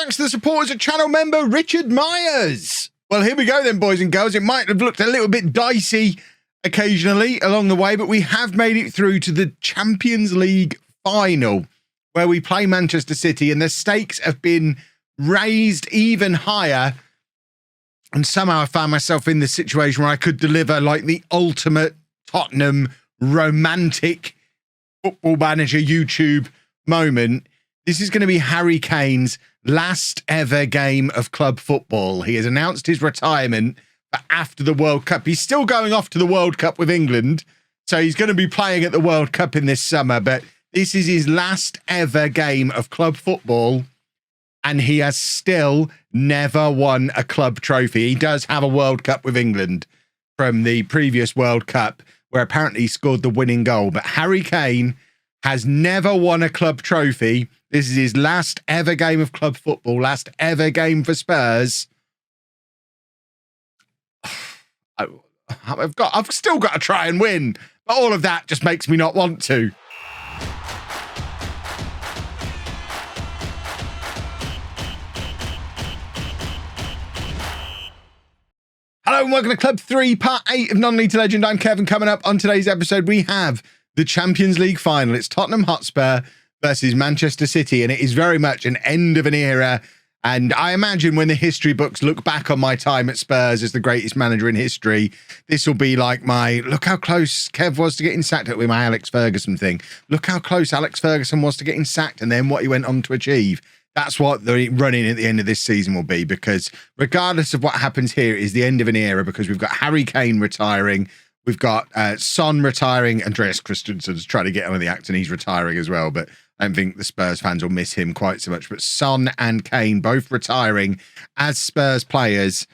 Thanks to the supporters at channel member Richard Myers. Well, here we go then, boys and girls. It might have looked a little bit dicey occasionally along the way, but we have made it through to the Champions League final, where we play Manchester City, and the stakes have been raised even higher. And somehow I found myself in this situation where I could deliver like the ultimate Tottenham romantic football manager YouTube moment. This is going to be Harry Kane's last ever game of club football. He has announced his retirement for after the World Cup. He's still going off to the World Cup with England, so he's going to be playing at the World Cup in this summer, but this is his last ever game of club football, and he has still never won a club trophy. He does have a World Cup with England from the previous World Cup, where apparently he scored the winning goal, but Harry Kane has never won a club trophy. This is his last ever game of club football, last ever game for Spurs. I've still got to try and win, but all of that just makes me not want to. Hello and welcome to Club 3, Part 8 of Non-League to Legend. I'm Kevin. Coming up on today's episode, we have the Champions League final. It's Tottenham Hotspur versus Manchester City, and it is very much an end of an era. And I imagine when the history books look back on my time at Spurs as the greatest manager in history, this will be like my, look how close Kev was to getting sacked with my Alex Ferguson thing. Look how close Alex Ferguson was to getting sacked and then what he went on to achieve. That's what the running at the end of this season will be, because regardless of what happens here, it is the end of an era, because we've got Harry Kane retiring. We've got Son retiring. Andreas Christensen's trying to get on with the act and he's retiring as well, but I don't think the Spurs fans will miss him quite so much. But Son and Kane both retiring as Spurs players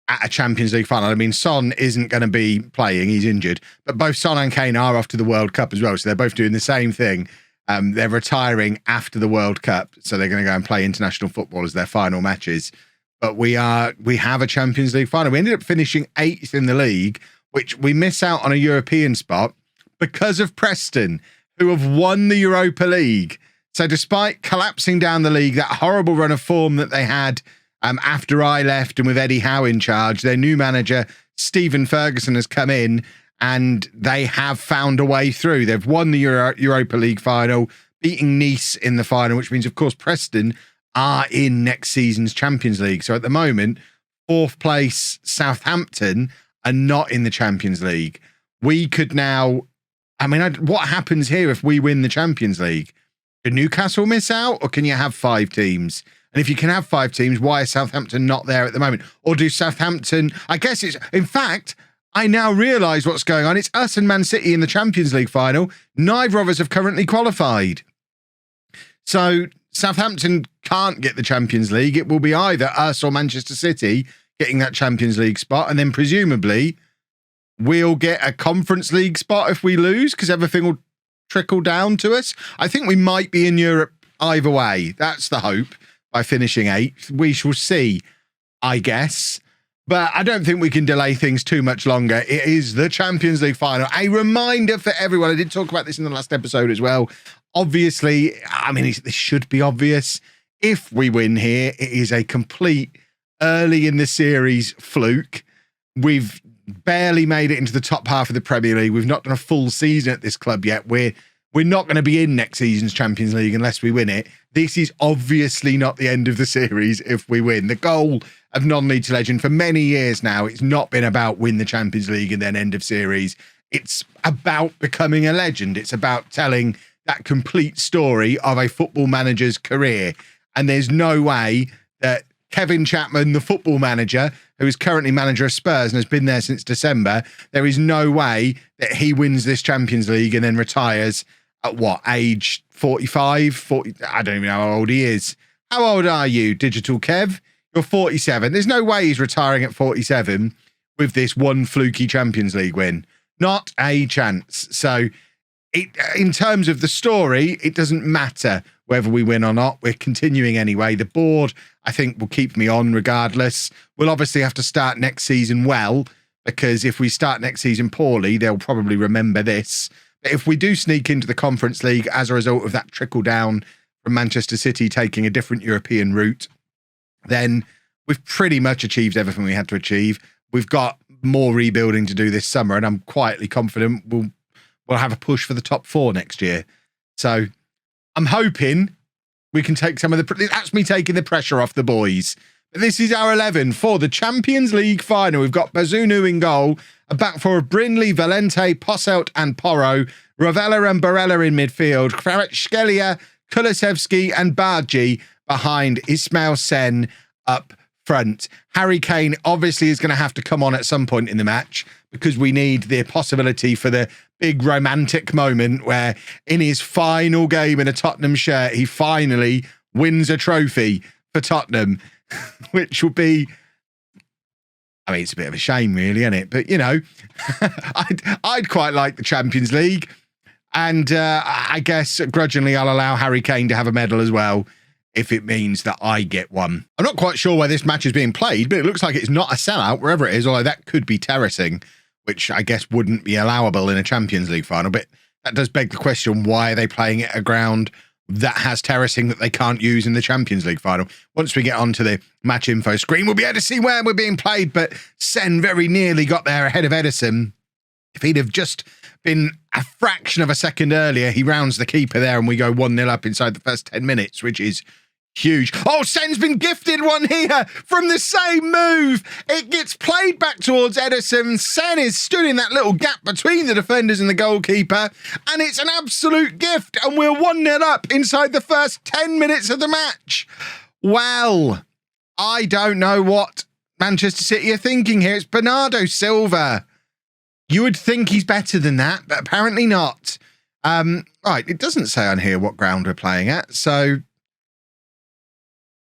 at a Champions League final. I mean, Son isn't going to be playing. He's injured. But both Son and Kane are off to the World Cup as well. So they're both doing the same thing. They're retiring after the World Cup. So they're going to go and play international football as their final matches. But we have a Champions League final. We ended up finishing 8th in the league, which we miss out on a European spot because of Preston, who have won the Europa League. So despite collapsing down the league, that horrible run of form that they had after I left and with Eddie Howe in charge, their new manager, Stephen Ferguson, has come in and they have found a way through. They've won the Europa League final, beating Nice in the final, which means, of course, Preston are in next season's Champions League. So at the moment, 4th place Southampton are not in the Champions League. We could now... I mean, what happens here if we win the Champions League? Can Newcastle miss out, or can you have 5 teams? And if you can have 5 teams, why is Southampton not there at the moment? Or do Southampton... I guess it's... In fact, I now realise what's going on. It's us and Man City in the Champions League final. Neither of us have currently qualified. So Southampton can't get the Champions League. It will be either us or Manchester City getting that Champions League spot, and then presumably we'll get a Conference League spot if we lose, because everything will trickle down to us. I think we might be in Europe either way. That's the hope, by finishing 8th. We shall see, I guess. But I don't think we can delay things too much longer. It is the Champions League final. A reminder for everyone. I did talk about this in the last episode as well. Obviously, I mean, this should be obvious. If we win here, it is a complete early in the series fluke. We've barely made it into the top half of the Premier League. We've not done a full season at this club yet. We're not going to be in next season's Champions League unless we win it. This is obviously not the end of the series if we win. The goal of Non-League to Legend for many years now, it's not been about win the Champions League and then end of series. It's about becoming a legend. It's about telling that complete story of a football manager's career. And there's no way that Kevin Chapman, the football manager, who is currently manager of Spurs and has been there since December, there is no way that he wins this Champions League and then retires at what, age 45, 40? I don't even know how old he is. How old are you, Digital Kev? You're 47. There's no way he's retiring at 47 with this one fluky Champions League win. Not a chance. So in terms of the story, it doesn't matter whether we win or not. We're continuing anyway. The board, I think, will keep me on regardless. We'll obviously have to start next season well, because if we start next season poorly, they'll probably remember this. But if we do sneak into the Conference League as a result of that trickle down from Manchester City taking a different European route, then we've pretty much achieved everything we had to achieve. We've got more rebuilding to do this summer, and I'm quietly confident we'll have a push for the top 4 next year. So I'm hoping we can take some of the... That's me taking the pressure off the boys. This is our 11 for the Champions League final. We've got Bazunu in goal, a back four of Brindley, Valente, Posselt and Porro, Ravella and Barella in midfield, Kvaratskhelia, Kulusevski and Bargi behind Ismail Sen up front. Harry Kane obviously is going to have to come on at some point in the match because we need the possibility for the big romantic moment where in his final game in a Tottenham shirt, he finally wins a trophy for Tottenham, which will be... I mean, it's a bit of a shame, really, isn't it? But, you know, I'd quite like the Champions League. And I guess grudgingly, I'll allow Harry Kane to have a medal as well if it means that I get one. I'm not quite sure where this match is being played, but it looks like it's not a sellout wherever it is, although that could be terracing, which I guess wouldn't be allowable in a Champions League final. But that does beg the question, why are they playing it at a ground that has terracing that they can't use in the Champions League final? Once we get onto the match info screen, we'll be able to see where we're being played, but Sen very nearly got there ahead of Edison. If he'd have just been a fraction of a second earlier, he rounds the keeper there and we go 1-0 up inside the first 10 minutes, which is huge. Oh, Sen's been gifted one here from the same move. It gets played back towards Edison. Sen is stood in that little gap between the defenders and the goalkeeper, and it's an absolute gift, and we're 1-0 up inside the first 10 minutes of the match. Well, I don't know what Manchester City are thinking here. It's Bernardo Silva. You would think he's better than that, but apparently not. Right, it doesn't say on here what ground we're playing at, so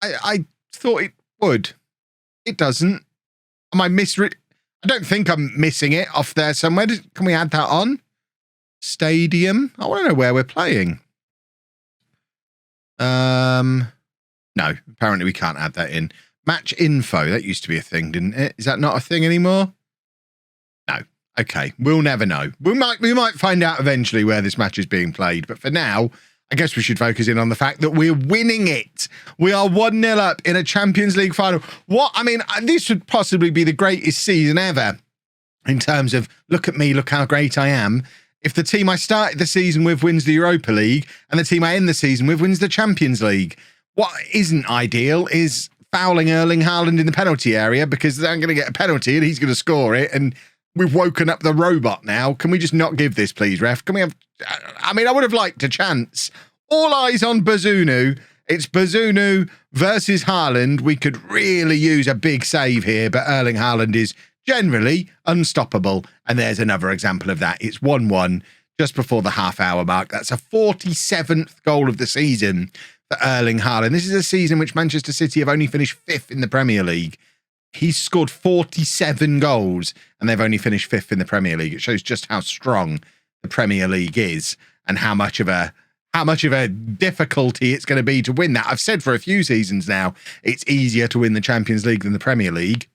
I thought it would. It doesn't. Am I I don't think I'm missing it off there somewhere. Can we add that on? Stadium? I want to know where we're playing. No, apparently we can't add that in. Match info, that used to be a thing, didn't it? Is that not a thing anymore? No. Okay, we'll never know. We might find out eventually where this match is being played, but for now, I guess we should focus in on the fact that we're winning it. We are 1-0 up in a Champions League final. I mean, this would possibly be the greatest season ever in terms of, look at me, look how great I am. If the team I started the season with wins the Europa League and the team I end the season with wins the Champions League. What isn't ideal is fouling Erling Haaland in the penalty area because they're going to get a penalty and he's going to score it, and we've woken up the robot now. Can we just not give this, please, ref? Can we have... I mean, I would have liked a chance. All eyes on Bazunu. It's Bazunu versus Haaland. We could really use a big save here, but Erling Haaland is generally unstoppable. And there's another example of that. It's 1-1 just before the half-hour mark. That's a 47th goal of the season for Erling Haaland. This is a season which Manchester City have only finished 5th in the Premier League. He's scored 47 goals and they've only finished 5th in the Premier League. It shows just how strong the Premier League is and how much of a difficulty it's going to be to win that. I've said for a few seasons now, it's easier to win the Champions League than the Premier League.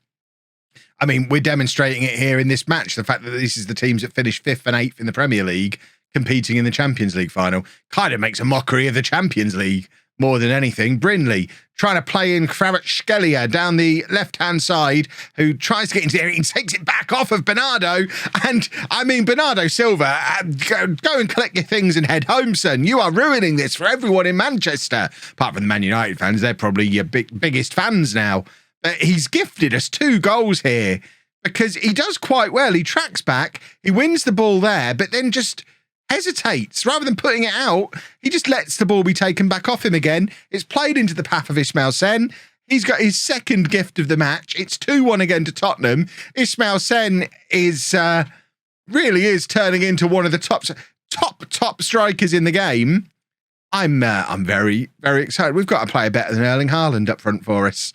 I mean, we're demonstrating it here in this match. The fact that this is the teams that finished 5th and 8th in the Premier League competing in the Champions League final kind of makes a mockery of the Champions League more than anything. Brindley trying to play in Kvaratskhelia down the left-hand side, who tries to get into the area and takes it back off of Bernardo. And, I mean, Bernardo Silva, go and collect your things and head home, son. You are ruining this for everyone in Manchester. Apart from the Man United fans, they're probably your biggest fans now. But he's gifted us 2 goals here because he does quite well. He tracks back, he wins the ball there, but then just hesitates. Rather than putting it out, he just lets the ball be taken back off him again. It's played into the path of Ismail Sen. He's got his second gift of the match. It's 2-1 again to Tottenham. Ismail Sen is really is turning into one of the top strikers in the game. I'm very, very excited. We've got a player better than Erling Haaland up front for us.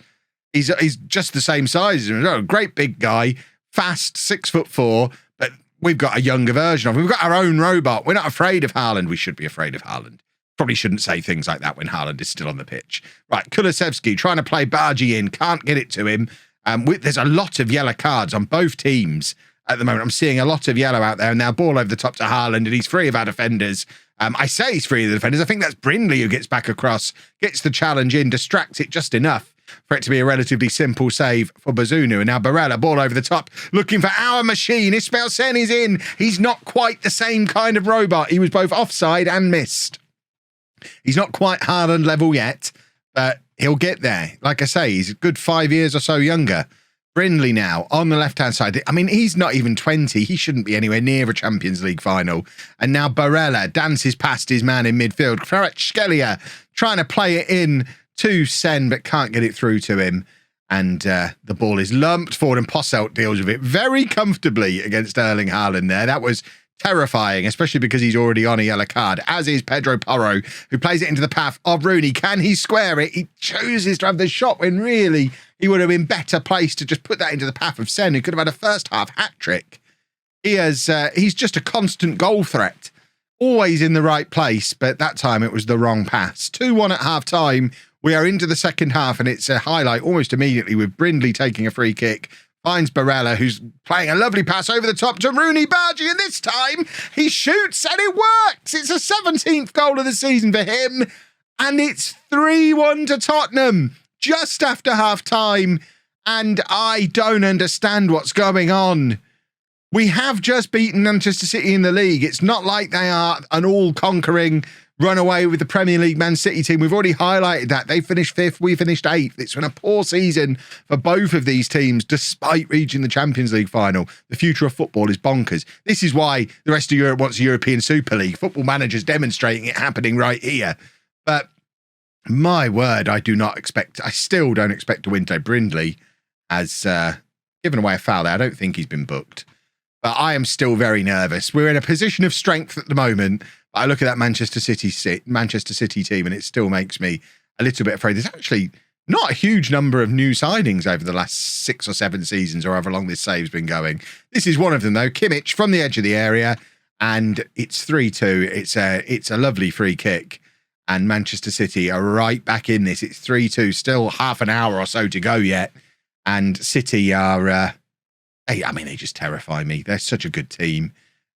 He's just the same size as him. A great big guy, fast, 6'4", but we've got a younger version of him. We've got our own robot. We're not afraid of Haaland. We should be afraid of Haaland. Probably shouldn't say things like that when Haaland is still on the pitch. Right, Kulusevski trying to play Bargi in. Can't get it to him. There's a lot of yellow cards on both teams at the moment. I'm seeing a lot of yellow out there. And now ball over the top to Haaland, and he's free of our defenders. I say he's free of the defenders. I think that's Brindley who gets back across, gets the challenge in, distracts it just enough for it to be a relatively simple save for Bazunu. And now Barella, ball over the top, looking for our machine. Ismail Sen is in. He's not quite the same kind of robot. He was both offside and missed. He's not quite Haaland level yet, but he'll get there. Like I say, he's a good 5 years or so younger. Brindley now on the left-hand side. I mean, he's not even 20. He shouldn't be anywhere near a Champions League final. And now Barella dances past his man in midfield. Kvaratskhelia trying to play it in to Sen, but can't get it through to him. And the ball is lumped forward, and Posselt deals with it very comfortably against Erling Haaland there. That was terrifying, especially because he's already on a yellow card, as is Pedro Porro, who plays it into the path of Rooney. Can he square it? He chooses to have the shot when really he would have been better placed to just put that into the path of Sen, who could have had a first-half hat-trick. He's just a constant goal threat, always in the right place, but that time it was the wrong pass. 2-1 at half-time. We are into the second half, and it's a highlight almost immediately with Brindley taking a free kick. Finds Barella, who's playing a lovely pass over the top to Rooney Bargy, and this time he shoots and it works. It's a 17th goal of the season for him, and it's 3-1 to Tottenham just after half-time, and I don't understand what's going on. We have just beaten Manchester City in the league. It's not like they are an all-conquering runaway with the Premier League Man City team. We've already highlighted that. They finished 5th, we finished 8th. It's been a poor season for both of these teams, despite reaching the Champions League final. The future of football is bonkers. This is why the rest of Europe wants a European Super League. Football Manager's demonstrating it happening right here. But my word, I still don't expect to win today. Brindley has given away a foul there. I don't think he's been booked. But I am still very nervous. We're in a position of strength at the moment. I look at that Manchester City team, and it still makes me a little bit afraid. There's actually not a huge number of new signings over the last 6 or 7 seasons, or however long this save's been going. This is one of them, though. Kimmich from the edge of the area, and it's 3-2. It's a lovely free kick, and Manchester City are right back in this. It's 3-2. Still half an hour or so to go yet, and City are. They just terrify me. They're such a good team.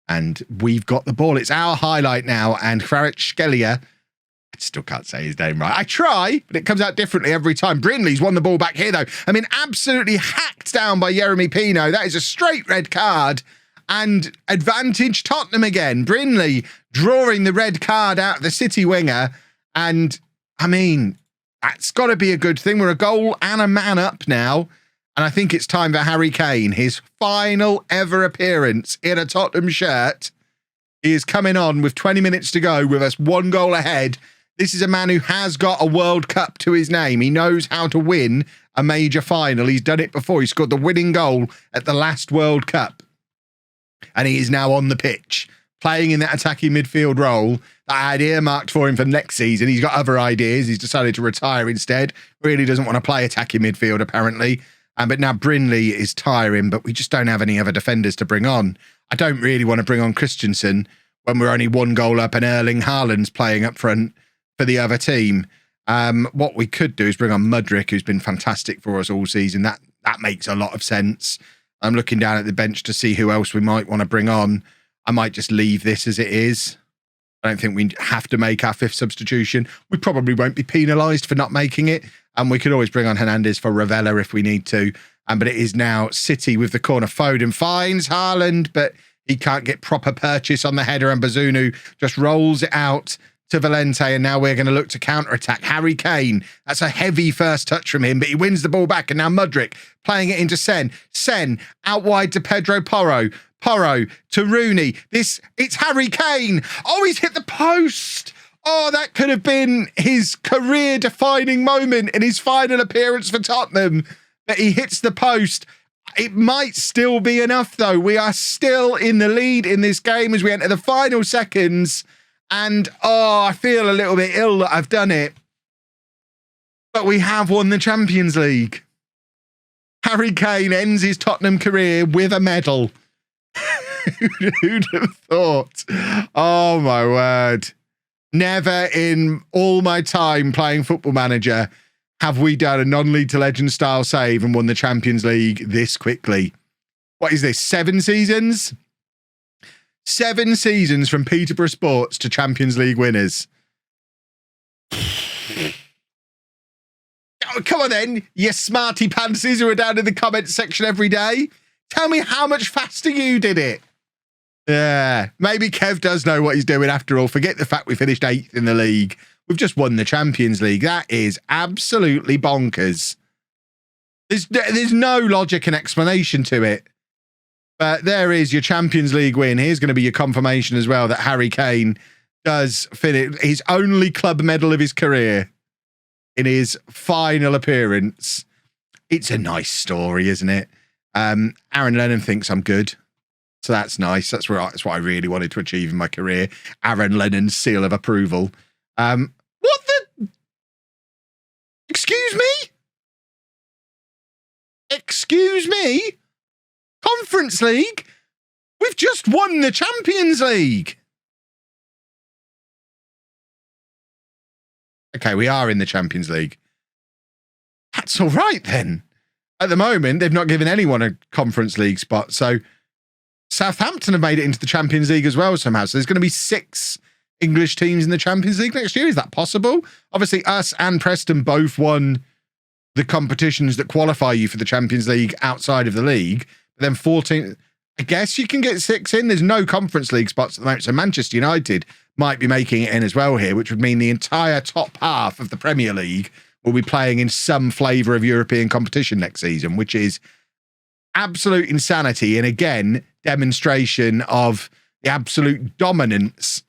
And we've got the ball. It's our highlight now. And Kvaratskhelia, I still can't say his name right. I try, but it comes out differently every time. Brindley's won the ball back here, though. I mean, absolutely hacked down by Jeremy Pino. That is a straight red card. And advantage Tottenham again. Brindley drawing the red card out of the City winger. And, I mean, that's got to be a good thing. We're a goal and a man up now. And I think it's time for Harry Kane, his final ever appearance in a Tottenham shirt. He is coming on with 20 minutes to go with us 1 goal ahead. This is a man who has got a World Cup to his name. He knows how to win a major final. He's done it before. He scored the winning goal at the last World Cup. And he is now on the pitch, playing in that attacking midfield role that I had earmarked for him for next season. He's got other ideas. He's decided to retire instead. Really doesn't want to play attacking midfield, apparently. But now Brindley is tiring, but we just don't have any other defenders to bring on. I don't really want to bring on Christensen when we're only 1 goal up and Erling Haaland's playing up front for the other team. What we could do is bring on Mudryk, who's been fantastic for us all season. That makes a lot of sense. I'm looking down at the bench to see who else we might want to bring on. I might just leave this as it is. I don't think we have to make our 5th substitution. We probably won't be penalised for not making it. And we could always bring on Hernandez for Ravella if we need to. But it is now City with the corner. Foden finds Haaland, but he can't get proper purchase on the header. And Bazunu just rolls it out to Valente. And now we're going to look to counter-attack. Harry Kane, that's a heavy first touch from him, but he wins the ball back. And now Mudryk playing it into Sen. Sen out wide to Pedro Porro. Porro to Rooney. It's Harry Kane. Oh, he's hit the post. Oh, that could have been his career-defining moment in his final appearance for Tottenham. But he hits the post. It might still be enough, though. We are still in the lead in this game as we enter the final seconds. And, I feel a little bit ill that I've done it. But we have won the Champions League. Harry Kane ends his Tottenham career with a medal. Who'd have thought? Oh, my word. Never in all my time playing Football Manager have we done a non-League to Legend style save and won the Champions League this quickly. What is this, 7 seasons? 7 seasons from Peterborough Sports to Champions League winners. Oh, come on then, you smarty pantsies who are down in the comments section every day. Tell me how much faster you did it. Yeah, maybe Kev does know what he's doing after all. Forget the fact we finished 8th in the league. We've just won the Champions League. That is absolutely bonkers. There's no logic and explanation to it. But there is your Champions League win. Here's going to be your confirmation as well that Harry Kane does finish his only club medal of his career in his final appearance. It's a nice story, isn't it? Aaron Lennon thinks I'm good. So that's nice. That's what I really wanted to achieve in my career. Aaron Lennon's seal of approval. What the? Excuse me? Excuse me? Conference League? We've just won the Champions League. Okay, we are in the Champions League. That's all right then. At the moment, they've not given anyone a Conference League spot. So Southampton have made it into the Champions League as well somehow. So there's going to be 6 English teams in the Champions League next year. Is that possible? Obviously, us and Preston both won the competitions that qualify you for the Champions League outside of the league. But then 14, I guess you can get 6 in. There's no Conference League spots at the moment. So Manchester United might be making it in as well here, which would mean the entire top half of the Premier League will be playing in some flavour of European competition next season, which is absolute insanity. And again, demonstration of the absolute dominance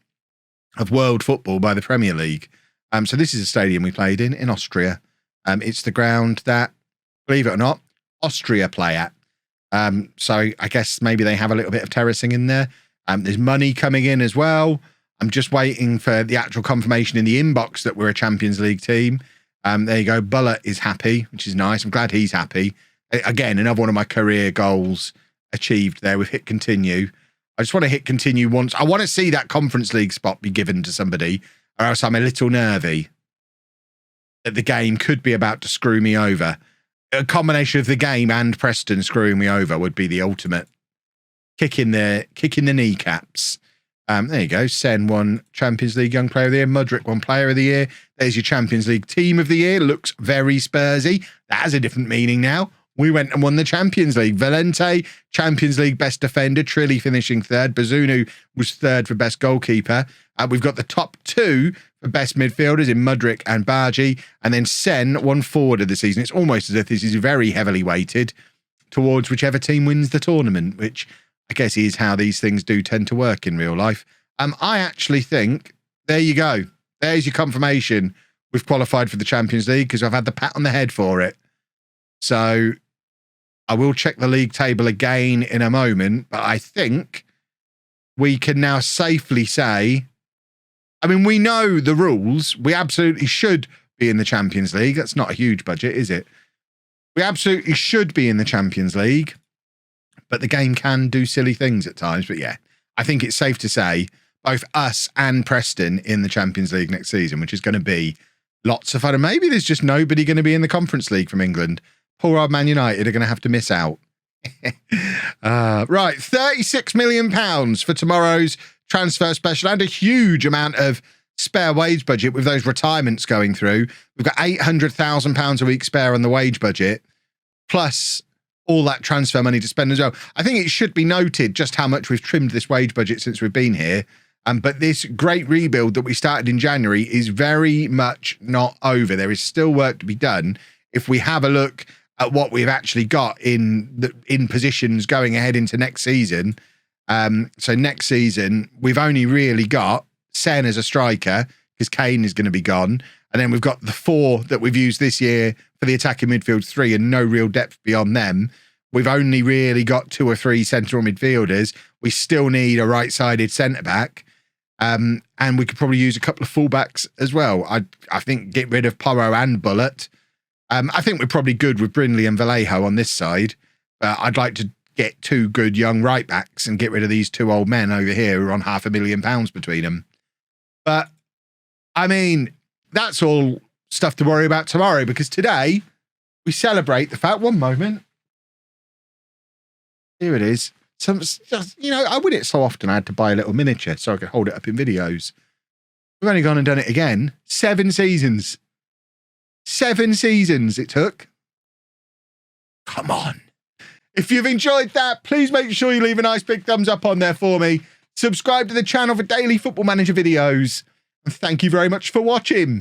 of world football by the Premier League. So this is a stadium we played in Austria. It's the ground that, believe it or not, Austria play at. So I guess maybe they have a little bit of terracing in there. There's money coming in as well. I'm just waiting for the actual confirmation in the inbox that we're a Champions League team. There you go. Bullet is happy, which is nice. I'm glad he's happy. Again, another one of my career goals achieved there. We've hit continue. I just want to hit continue once. I want to see that Conference League spot be given to somebody, or else I'm a little nervy that the game could be about to screw me over. A combination of the game and Preston screwing me over would be the ultimate kick in the kneecaps. There you go. Sen won Champions League Young Player of the Year. Mudryk won Player of the Year. There's your Champions League Team of the Year. Looks very Spursy. That has a different meaning now. We went and won the Champions League. Valente, Champions League Best Defender. Trilly finishing 3rd. Bazunu was 3rd for Best Goalkeeper. We've got the top 2 for Best Midfielders in Mudryk and Bargi. And then Sen won Forward of the season. It's almost as if this is very heavily weighted towards whichever team wins the tournament, which I guess is how these things do tend to work in real life. I actually think, there you go. There's your confirmation. We've qualified for the Champions League because I've had the pat on the head for it. So I will check the league table again in a moment, but I think we can now safely say, I mean, we know the rules. We absolutely should be in the Champions League. That's not a huge budget, is it? We absolutely should be in the Champions League. But the game can do silly things at times. But yeah, I think it's safe to say both us and Preston in the Champions League next season, which is going to be lots of fun. And maybe there's just nobody going to be in the Conference League from England. Poor old Man United are going to have to miss out. Right, £36 million for tomorrow's transfer special and a huge amount of spare wage budget with those retirements going through. We've got £800,000 a week spare on the wage budget, plus all that transfer money to spend as well. I think it should be noted just how much we've trimmed this wage budget since we've been here. But this great rebuild that we started in January is very much not over. There is still work to be done. If we have a look at what we've actually got in positions going ahead into next season. So next season, we've only really got Sen as a striker because Kane is going to be gone. And then we've got the 4 that we've used this year for the attacking midfield 3 and no real depth beyond them. We've only really got 2 or 3 central midfielders. We still need a right-sided centre-back. And we could probably use a couple of fullbacks as well. I think get rid of Porro and Bullet. I think we're probably good with Brindley and Vallejo on this side. But I'd like to get 2 good young right-backs and get rid of these 2 old men over here who are on £500,000 between them. But, I mean, that's all stuff to worry about tomorrow because today we celebrate the fact, one moment. Here it is. just, you know, I win it so often I had to buy a little miniature so I could hold it up in videos. We've only gone and done it again. 7 seasons. 7 seasons it took. Come on. If you've enjoyed that, please make sure you leave a nice big thumbs up on there for me. Subscribe to the channel for daily Football Manager videos. And thank you very much for watching.